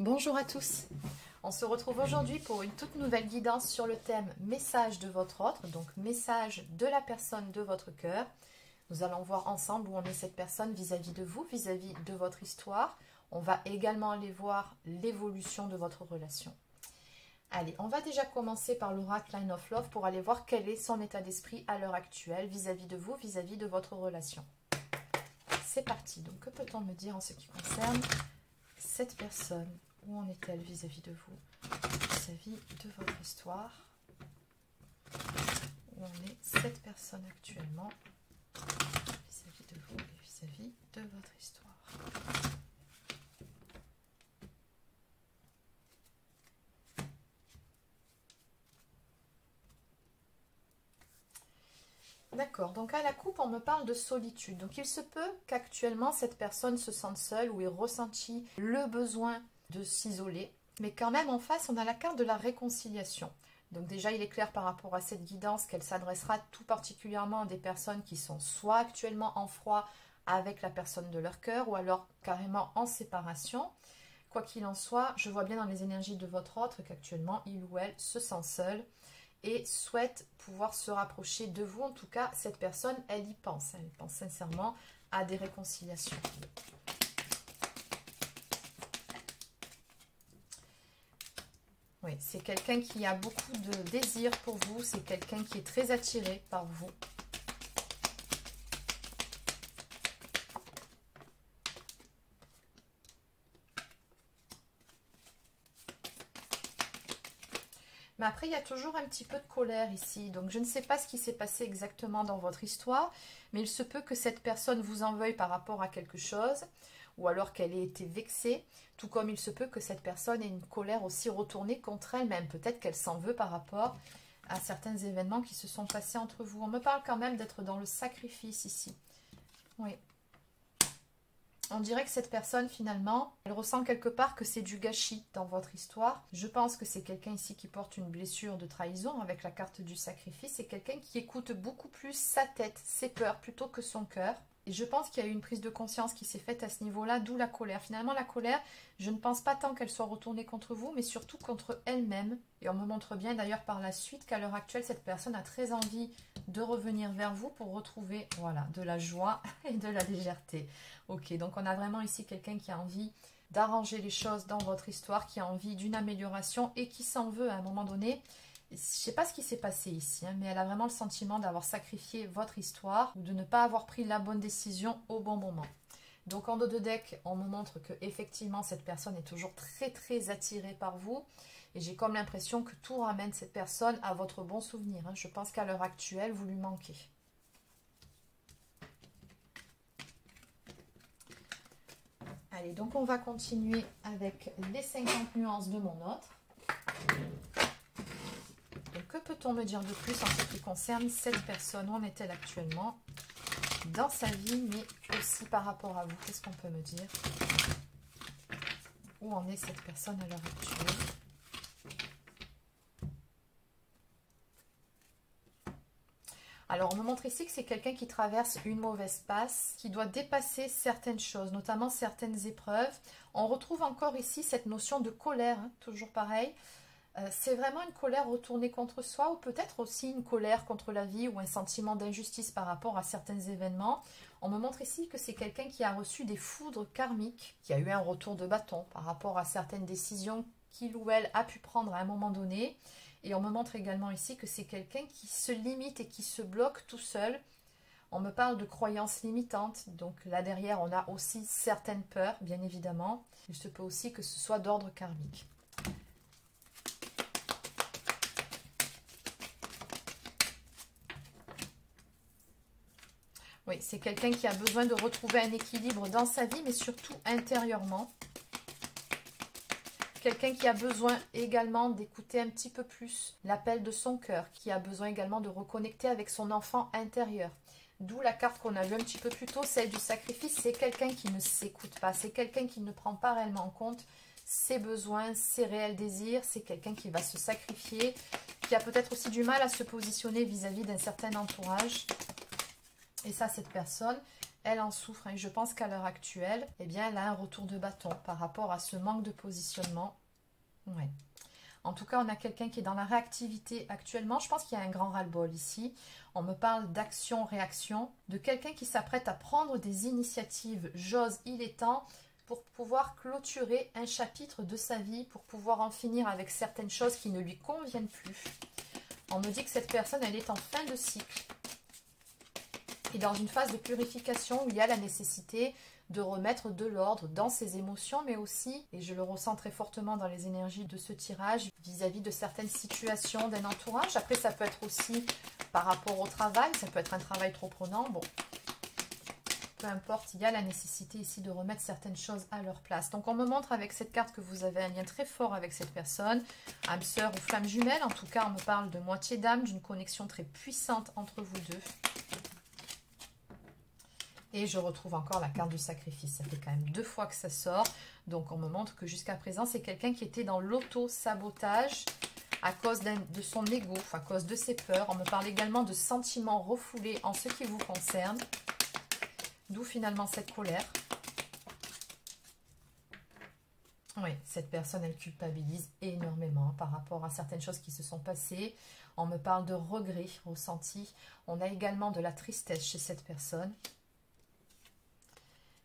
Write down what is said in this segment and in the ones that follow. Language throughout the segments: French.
Bonjour à tous, on se retrouve aujourd'hui pour une toute nouvelle guidance sur le thème message de votre autre, donc message de la personne de votre cœur. Nous allons voir ensemble où en est cette personne vis-à-vis de vous, vis-à-vis de votre histoire. On va également aller voir l'évolution de votre relation. Allez, on va déjà commencer par l'oracle Line of Love pour aller voir quel est son état d'esprit à l'heure actuelle vis-à-vis de vous, vis-à-vis de votre relation. C'est parti, donc que peut-on me dire en ce qui concerne cette personne? Où en est-elle vis-à-vis de vous, vis-à-vis de votre histoire? Où en est cette personne actuellement vis-à-vis de vous et vis-à-vis de votre histoire? D'accord, donc à la coupe, on me parle de solitude. Donc il se peut qu'actuellement, cette personne se sente seule ou ait ressenti le besoin de s'isoler. Mais quand même, en face, on a la carte de la réconciliation. Donc déjà, il est clair par rapport à cette guidance qu'elle s'adressera tout particulièrement à des personnes qui sont soit actuellement en froid avec la personne de leur cœur ou alors carrément en séparation. Quoi qu'il en soit, je vois bien dans les énergies de votre autre qu'actuellement, il ou elle se sent seul et souhaite pouvoir se rapprocher de vous. En tout cas, cette personne, elle y pense. Elle pense sincèrement à des réconciliations. Oui, c'est quelqu'un qui a beaucoup de désir pour vous. C'est quelqu'un qui est très attiré par vous. Mais après, il y a toujours un petit peu de colère ici. Donc, je ne sais pas ce qui s'est passé exactement dans votre histoire, mais il se peut que cette personne vous en veuille par rapport à quelque chose, ou alors qu'elle ait été vexée, tout comme il se peut que cette personne ait une colère aussi retournée contre elle-même. Peut-être qu'elle s'en veut par rapport à certains événements qui se sont passés entre vous. On me parle quand même d'être dans le sacrifice ici. Oui. On dirait que cette personne, finalement, elle ressent quelque part que c'est du gâchis dans votre histoire. Je pense que c'est quelqu'un ici qui porte une blessure de trahison avec la carte du sacrifice. C'est quelqu'un qui écoute beaucoup plus sa tête, ses peurs, plutôt que son cœur. Et je pense qu'il y a eu une prise de conscience qui s'est faite à ce niveau-là, d'où la colère. Finalement, la colère, je ne pense pas tant qu'elle soit retournée contre vous, mais surtout contre elle-même. Et on me montre bien d'ailleurs par la suite qu'à l'heure actuelle, cette personne a très envie de revenir vers vous pour retrouver, voilà, de la joie et de la légèreté. Ok, donc on a vraiment ici quelqu'un qui a envie d'arranger les choses dans votre histoire, qui a envie d'une amélioration et qui s'en veut à un moment donné. Je ne sais pas ce qui s'est passé ici, hein, mais elle a vraiment le sentiment d'avoir sacrifié votre histoire ou de ne pas avoir pris la bonne décision au bon moment. Donc en dos de deck, on me montre que effectivement cette personne est toujours très attirée par vous. Et j'ai comme l'impression que tout ramène cette personne à votre bon souvenir. Hein. Je pense qu'à l'heure actuelle, vous lui manquez. Allez, donc on va continuer avec les 50 nuances de mon autre. Donc, que peut-on me dire de plus en ce qui concerne cette personne? Où en est-elle actuellement dans sa vie, mais aussi par rapport à vous? Qu'est-ce qu'on peut me dire? Où en est cette personne à l'heure actuelle? Alors, on me montre ici que c'est quelqu'un qui traverse une mauvaise passe, qui doit dépasser certaines choses, notamment certaines épreuves. On retrouve encore ici cette notion de colère, hein, toujours pareil. C'est vraiment une colère retournée contre soi ou peut-être aussi une colère contre la vie ou un sentiment d'injustice par rapport à certains événements. On me montre ici que c'est quelqu'un qui a reçu des foudres karmiques, qui a eu un retour de bâton par rapport à certaines décisions qu'il ou elle a pu prendre à un moment donné. Et on me montre également ici que c'est quelqu'un qui se limite et qui se bloque tout seul. On me parle de croyances limitantes. Donc là derrière, on a aussi certaines peurs, bien évidemment. Il se peut aussi que ce soit d'ordre karmique. Oui, c'est quelqu'un qui a besoin de retrouver un équilibre dans sa vie, mais surtout intérieurement. Quelqu'un qui a besoin également d'écouter un petit peu plus l'appel de son cœur, qui a besoin également de reconnecter avec son enfant intérieur. D'où la carte qu'on a vue un petit peu plus tôt, celle du sacrifice. C'est quelqu'un qui ne s'écoute pas, c'est quelqu'un qui ne prend pas réellement en compte ses besoins, ses réels désirs. C'est quelqu'un qui va se sacrifier, qui a peut-être aussi du mal à se positionner vis-à-vis d'un certain entourage. Et ça, cette personne, elle en souffre. Et je pense qu'à l'heure actuelle, eh bien, elle a un retour de bâton par rapport à ce manque de positionnement. Ouais. En tout cas, on a quelqu'un qui est dans la réactivité actuellement. Je pense qu'il y a un grand ras-le-bol ici. On me parle d'action-réaction, de quelqu'un qui s'apprête à prendre des initiatives. J'ose, il est temps, pour pouvoir clôturer un chapitre de sa vie, pour pouvoir en finir avec certaines choses qui ne lui conviennent plus. On me dit que cette personne, elle est en fin de cycle. Et dans une phase de purification où il y a la nécessité de remettre de l'ordre dans ses émotions, mais aussi, et je le ressens très fortement dans les énergies de ce tirage, vis-à-vis de certaines situations d'un entourage. Après, ça peut être aussi par rapport au travail, ça peut être un travail trop prenant. Bon, peu importe, il y a la nécessité ici de remettre certaines choses à leur place. Donc, on me montre avec cette carte que vous avez un lien très fort avec cette personne, âme sœur ou flamme jumelle. En tout cas, on me parle de moitié d'âme, d'une connexion très puissante entre vous deux. Et je retrouve encore la carte du sacrifice. Ça fait quand même 2 fois que ça sort. Donc, on me montre que jusqu'à présent, c'est quelqu'un qui était dans l'auto-sabotage à cause de son ego, à cause de ses peurs. On me parle également de sentiments refoulés en ce qui vous concerne. D'où finalement cette colère. Oui, cette personne, elle culpabilise énormément par rapport à certaines choses qui se sont passées. On me parle de regrets ressentis. On a également de la tristesse chez cette personne.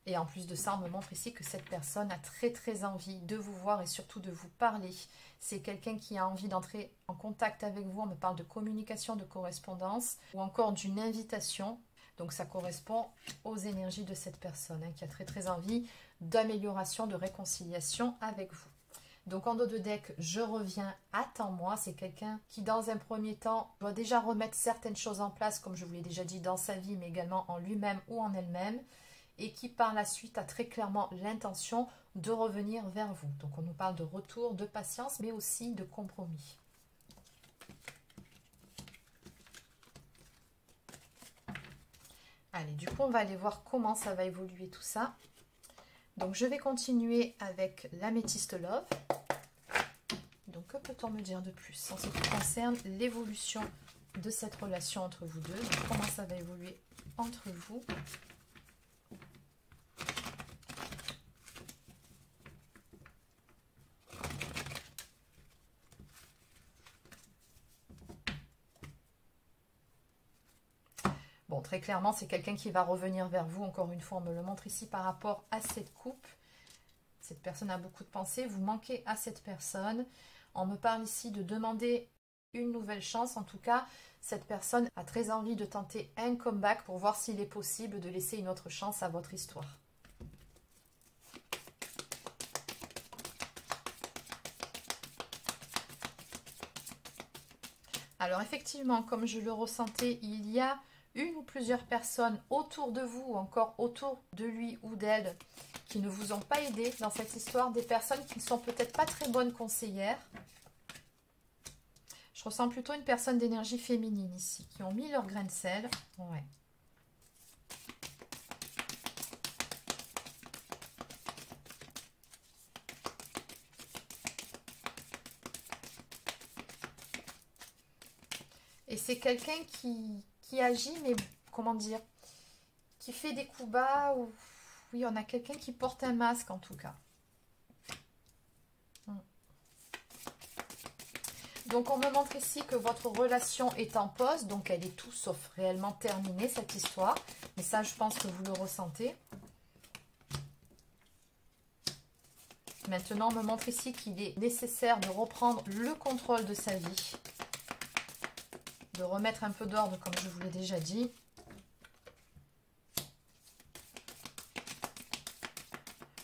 Et en plus de ça, on me montre ici que cette personne a très envie de vous voir et surtout de vous parler. C'est quelqu'un qui a envie d'entrer en contact avec vous. On me parle de communication, de correspondance ou encore d'une invitation. Donc ça correspond aux énergies de cette personne qui a très envie d'amélioration, de réconciliation avec vous. Donc en dos de deck, je reviens, attends-moi. C'est quelqu'un qui dans un premier temps doit déjà remettre certaines choses en place, comme je vous l'ai déjà dit, dans sa vie, mais également en lui-même ou en elle-même. Et qui par la suite a très clairement l'intention de revenir vers vous. Donc on nous parle de retour, de patience, mais aussi de compromis. Allez, du coup, on va aller voir comment ça va évoluer tout ça. Donc je vais continuer avec l'améthyste Love. Donc que peut-on me dire de plus en ce qui concerne l'évolution de cette relation entre vous deux? Donc, comment ça va évoluer entre vous? Bon, très clairement, c'est quelqu'un qui va revenir vers vous. Encore une fois, on me le montre ici par rapport à cette coupe. Cette personne a beaucoup de pensées. Vous manquez à cette personne. On me parle ici de demander une nouvelle chance. En tout cas, cette personne a très envie de tenter un comeback pour voir s'il est possible de laisser une autre chance à votre histoire. Alors effectivement, comme je le ressentais, il y a une ou plusieurs personnes autour de vous ou encore autour de lui ou d'elle qui ne vous ont pas aidé dans cette histoire, des personnes qui ne sont peut-être pas très bonnes conseillères. Je ressens plutôt une personne d'énergie féminine ici, qui ont mis leur grain de sel. Ouais. Et c'est quelqu'un qui agit, mais comment dire, qui fait des coups bas. Ou... Oui, on a quelqu'un qui porte un masque en tout cas. Donc on me montre ici que votre relation est en pause, donc elle est tout sauf réellement terminée cette histoire. Mais ça, je pense que vous le ressentez. Maintenant, on me montre ici qu'il est nécessaire de reprendre le contrôle de sa vie. De remettre un peu d'ordre, comme je vous l'ai déjà dit.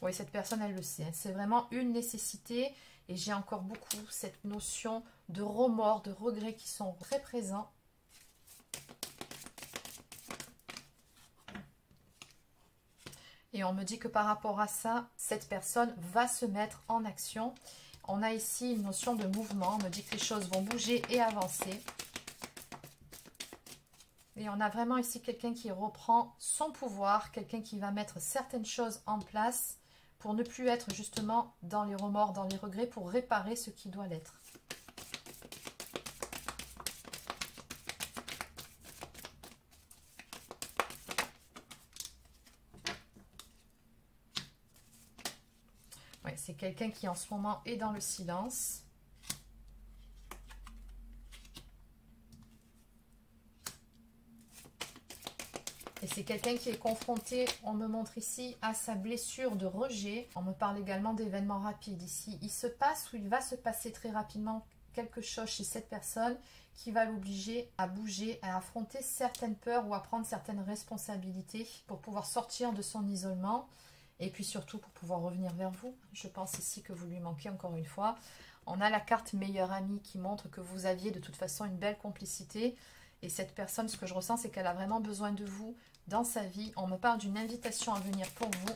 Oui, cette personne, elle le sait. C'est vraiment une nécessité. Et j'ai encore beaucoup cette notion de remords, de regrets qui sont très présents. Et on me dit que par rapport à ça, cette personne va se mettre en action. On a ici une notion de mouvement. On me dit que les choses vont bouger et avancer. Et on a vraiment ici quelqu'un qui reprend son pouvoir, quelqu'un qui va mettre certaines choses en place pour ne plus être justement dans les remords, dans les regrets, pour réparer ce qui doit l'être. quelqu'un qui en ce moment est dans le silence. Et c'est quelqu'un qui est confronté, on me montre ici, à sa blessure de rejet. On me parle également d'événements rapides ici. Il se passe ou il va se passer très rapidement quelque chose chez cette personne qui va l'obliger à bouger, à affronter certaines peurs ou à prendre certaines responsabilités pour pouvoir sortir de son isolement et puis surtout pour pouvoir revenir vers vous. Je pense ici que vous lui manquez encore une fois. On a la carte meilleure amie qui montre que vous aviez de toute façon une belle complicité et cette personne, ce que je ressens, c'est qu'elle a vraiment besoin de vous dans sa vie. On me parle d'une invitation à venir pour vous.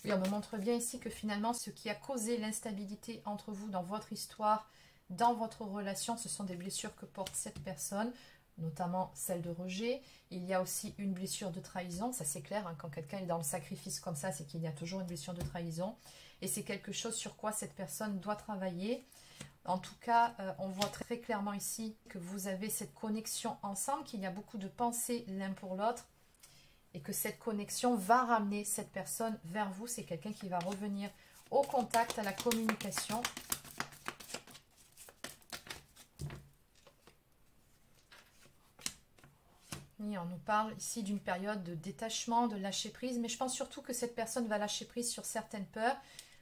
Oui, on me montre bien ici que finalement, ce qui a causé l'instabilité entre vous dans votre histoire, dans votre relation, ce sont des blessures que porte cette personne, notamment celle de rejet. Il y a aussi une blessure de trahison, ça c'est clair, hein, quand quelqu'un est dans le sacrifice comme ça, c'est qu'il y a toujours une blessure de trahison. Et c'est quelque chose sur quoi cette personne doit travailler. En tout cas, on voit très clairement ici que vous avez cette connexion ensemble, qu'il y a beaucoup de pensées l'un pour l'autre. Et que cette connexion va ramener cette personne vers vous. C'est quelqu'un qui va revenir au contact, à la communication. Et on nous parle ici d'une période de détachement, de lâcher prise. Mais je pense surtout que cette personne va lâcher prise sur certaines peurs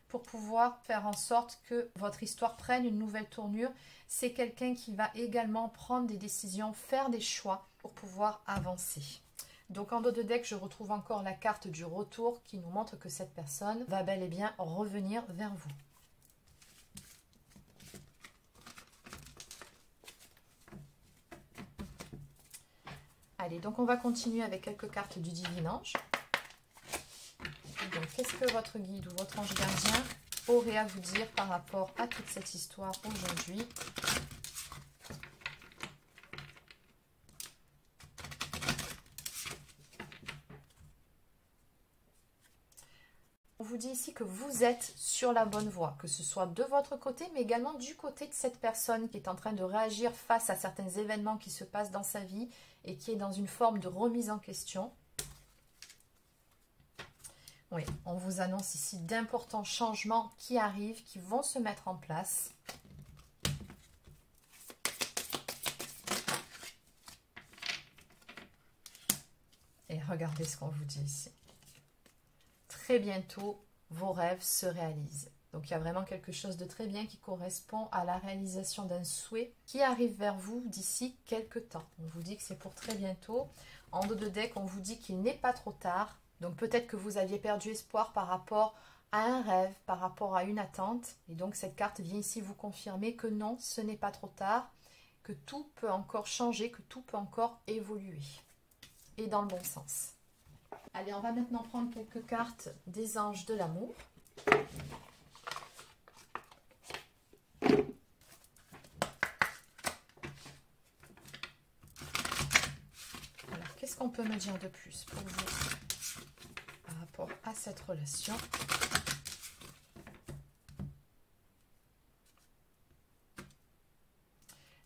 pour pouvoir faire en sorte que votre histoire prenne une nouvelle tournure. C'est quelqu'un qui va également prendre des décisions, faire des choix pour pouvoir avancer. Donc en dos de deck, je retrouve encore la carte du retour qui nous montre que cette personne va bel et bien revenir vers vous. Allez, donc on va continuer avec quelques cartes du Divin Ange. Donc qu'est-ce que votre guide ou votre ange gardien aurait à vous dire par rapport à toute cette histoire aujourd'hui ? On vous dit ici que vous êtes sur la bonne voie, que ce soit de votre côté, mais également du côté de cette personne qui est en train de réagir face à certains événements qui se passent dans sa vie et qui est dans une forme de remise en question. Oui, on vous annonce ici d'importants changements qui arrivent, qui vont se mettre en place. Et regardez ce qu'on vous dit ici. Très bientôt, vos rêves se réalisent. Donc, il y a vraiment quelque chose de très bien qui correspond à la réalisation d'un souhait qui arrive vers vous d'ici quelques temps. On vous dit que c'est pour très bientôt. En dos de deck, on vous dit qu'il n'est pas trop tard. Donc, peut-être que vous aviez perdu espoir par rapport à un rêve, par rapport à une attente. Et donc, cette carte vient ici vous confirmer que non, ce n'est pas trop tard, que tout peut encore changer, que tout peut encore évoluer. Et dans le bon sens. Allez, on va maintenant prendre quelques cartes des anges de l'amour. Alors, qu'est-ce qu'on peut me dire de plus pour vous par rapport à cette relation ?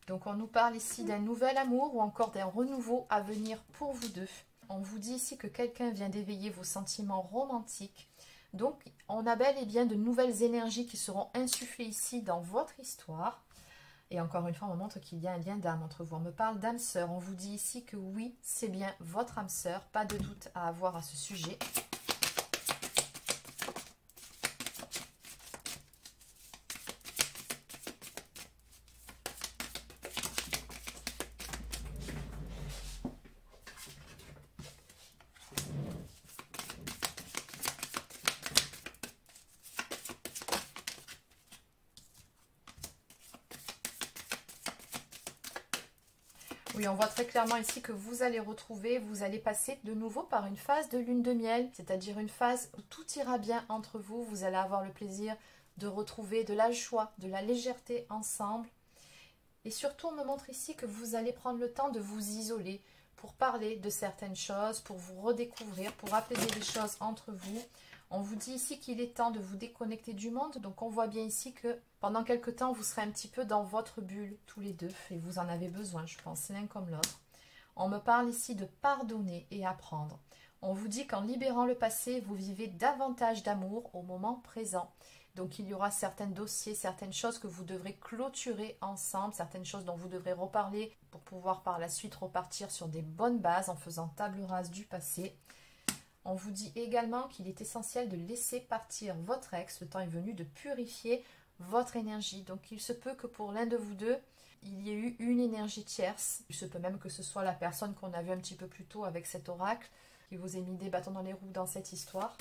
Donc, on nous parle ici d'un nouvel amour ou encore d'un renouveau à venir pour vous deux. On vous dit ici que quelqu'un vient d'éveiller vos sentiments romantiques. Donc, on a bel et bien de nouvelles énergies qui seront insufflées ici dans votre histoire. Et encore une fois, on montre qu'il y a un lien d'âme entre vous. On me parle d'âme sœur. On vous dit ici que oui, c'est bien votre âme sœur. Pas de doute à avoir à ce sujet. Oui, on voit très clairement ici que vous allez retrouver, vous allez passer de nouveau par une phase de lune de miel, c'est-à-dire une phase où tout ira bien entre vous, vous allez avoir le plaisir de retrouver de la joie, de la légèreté ensemble. Et surtout, on me montre ici que vous allez prendre le temps de vous isoler pour parler de certaines choses, pour vous redécouvrir, pour apaiser les choses entre vous. On vous dit ici qu'il est temps de vous déconnecter du monde. Donc, on voit bien ici que pendant quelque temps, vous serez un petit peu dans votre bulle, tous les deux. Et vous en avez besoin, je pense, l'un comme l'autre. On me parle ici de pardonner et apprendre. On vous dit qu'en libérant le passé, vous vivez davantage d'amour au moment présent. Donc, il y aura certains dossiers, certaines choses que vous devrez clôturer ensemble, certaines choses dont vous devrez reparler pour pouvoir par la suite repartir sur des bonnes bases en faisant table rase du passé. On vous dit également qu'il est essentiel de laisser partir votre ex. Le temps est venu de purifier votre énergie. Donc, il se peut que pour l'un de vous deux, il y ait eu une énergie tierce. Il se peut même que ce soit la personne qu'on a vue un petit peu plus tôt avec cet oracle qui vous ait mis des bâtons dans les roues dans cette histoire.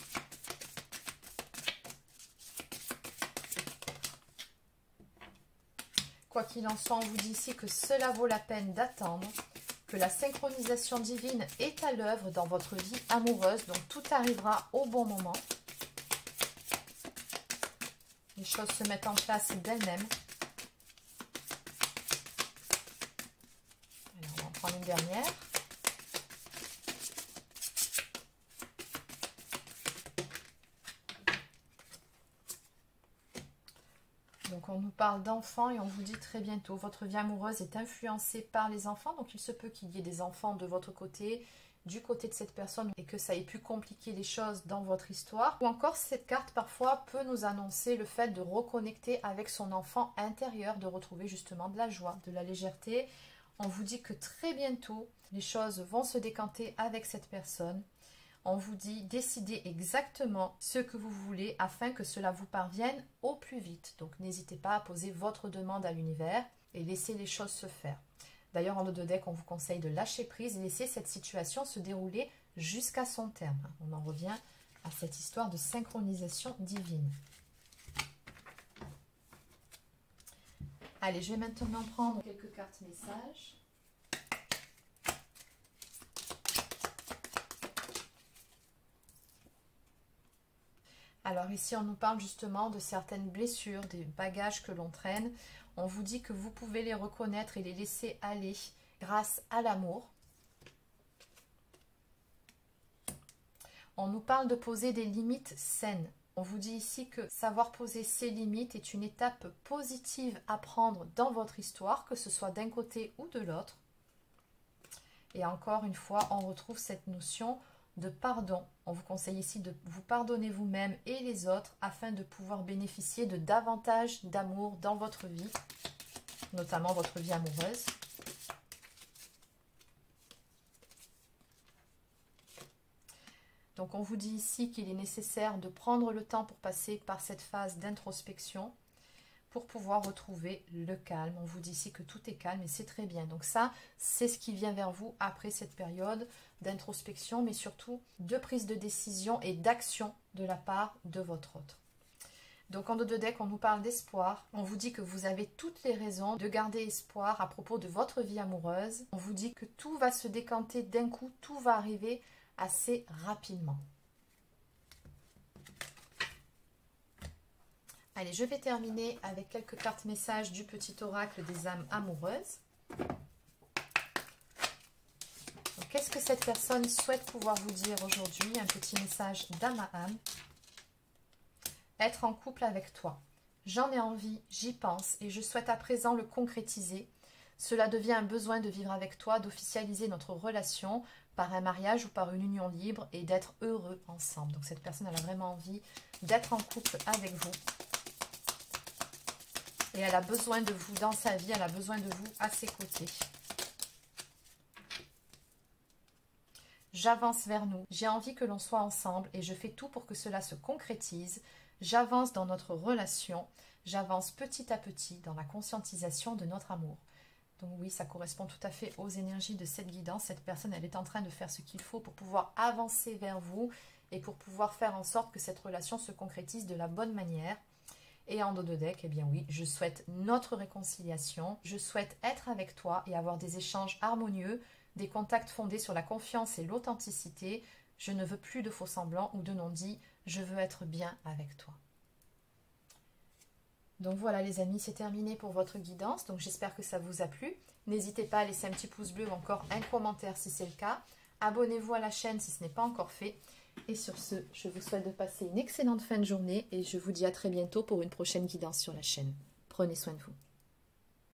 Quoi qu'il en soit, on vous dit ici que cela vaut la peine d'attendre, que la synchronisation divine est à l'œuvre dans votre vie amoureuse, donc tout arrivera au bon moment. Les choses se mettent en place d'elles-mêmes. On va en prendre une dernière. Donc on nous parle d'enfants et on vous dit très bientôt, votre vie amoureuse est influencée par les enfants. Donc il se peut qu'il y ait des enfants de votre côté, du côté de cette personne et que ça ait pu compliquer les choses dans votre histoire. Ou encore cette carte parfois peut nous annoncer le fait de reconnecter avec son enfant intérieur, de retrouver justement de la joie, de la légèreté. On vous dit que très bientôt les choses vont se décanter avec cette personne. On vous dit décidez exactement ce que vous voulez afin que cela vous parvienne au plus vite. Donc n'hésitez pas à poser votre demande à l'univers et laisser les choses se faire. D'ailleurs en dos de deck on vous conseille de lâcher prise et laisser cette situation se dérouler jusqu'à son terme. On en revient à cette histoire de synchronisation divine. Allez, je vais maintenant prendre quelques cartes messages. Alors ici, on nous parle justement de certaines blessures, des bagages que l'on traîne. On vous dit que vous pouvez les reconnaître et les laisser aller grâce à l'amour. On nous parle de poser des limites saines. On vous dit ici que savoir poser ses limites est une étape positive à prendre dans votre histoire, que ce soit d'un côté ou de l'autre. Et encore une fois, on retrouve cette notion de pardon. On vous conseille ici de vous pardonner vous-même et les autres afin de pouvoir bénéficier de davantage d'amour dans votre vie, notamment votre vie amoureuse. Donc on vous dit ici qu'il est nécessaire de prendre le temps pour passer par cette phase d'introspection pour pouvoir retrouver le calme. On vous dit ici que tout est calme et c'est très bien. Donc ça, c'est ce qui vient vers vous après cette période d'introspection, mais surtout de prise de décision et d'action de la part de votre autre. Donc en dos de deck, on nous parle d'espoir. On vous dit que vous avez toutes les raisons de garder espoir à propos de votre vie amoureuse. On vous dit que tout va se décanter d'un coup, tout va arriver assez rapidement. Allez, je vais terminer avec quelques cartes messages du petit oracle des âmes amoureuses. Qu'est-ce que cette personne souhaite pouvoir vous dire aujourd'hui? Un petit message d'âme à âme. Être en couple avec toi. J'en ai envie, j'y pense et je souhaite à présent le concrétiser. Cela devient un besoin de vivre avec toi, d'officialiser notre relation par un mariage ou par une union libre et d'être heureux ensemble. Donc cette personne elle a vraiment envie d'être en couple avec vous. Et elle a besoin de vous dans sa vie, elle a besoin de vous à ses côtés. J'avance vers nous, j'ai envie que l'on soit ensemble et je fais tout pour que cela se concrétise. J'avance dans notre relation, j'avance petit à petit dans la conscientisation de notre amour. Donc oui, ça correspond tout à fait aux énergies de cette guidance. Cette personne, elle est en train de faire ce qu'il faut pour pouvoir avancer vers vous et pour pouvoir faire en sorte que cette relation se concrétise de la bonne manière. Et en dos de deck, eh bien oui, je souhaite notre réconciliation, je souhaite être avec toi et avoir des échanges harmonieux, des contacts fondés sur la confiance et l'authenticité. Je ne veux plus de faux semblants ou de non-dits, je veux être bien avec toi. Donc voilà les amis, c'est terminé pour votre guidance, donc j'espère que ça vous a plu. N'hésitez pas à laisser un petit pouce bleu ou encore un commentaire si c'est le cas. Abonnez-vous à la chaîne si ce n'est pas encore fait. Et sur ce, je vous souhaite de passer une excellente fin de journée et je vous dis à très bientôt pour une prochaine guidance sur la chaîne. Prenez soin de vous.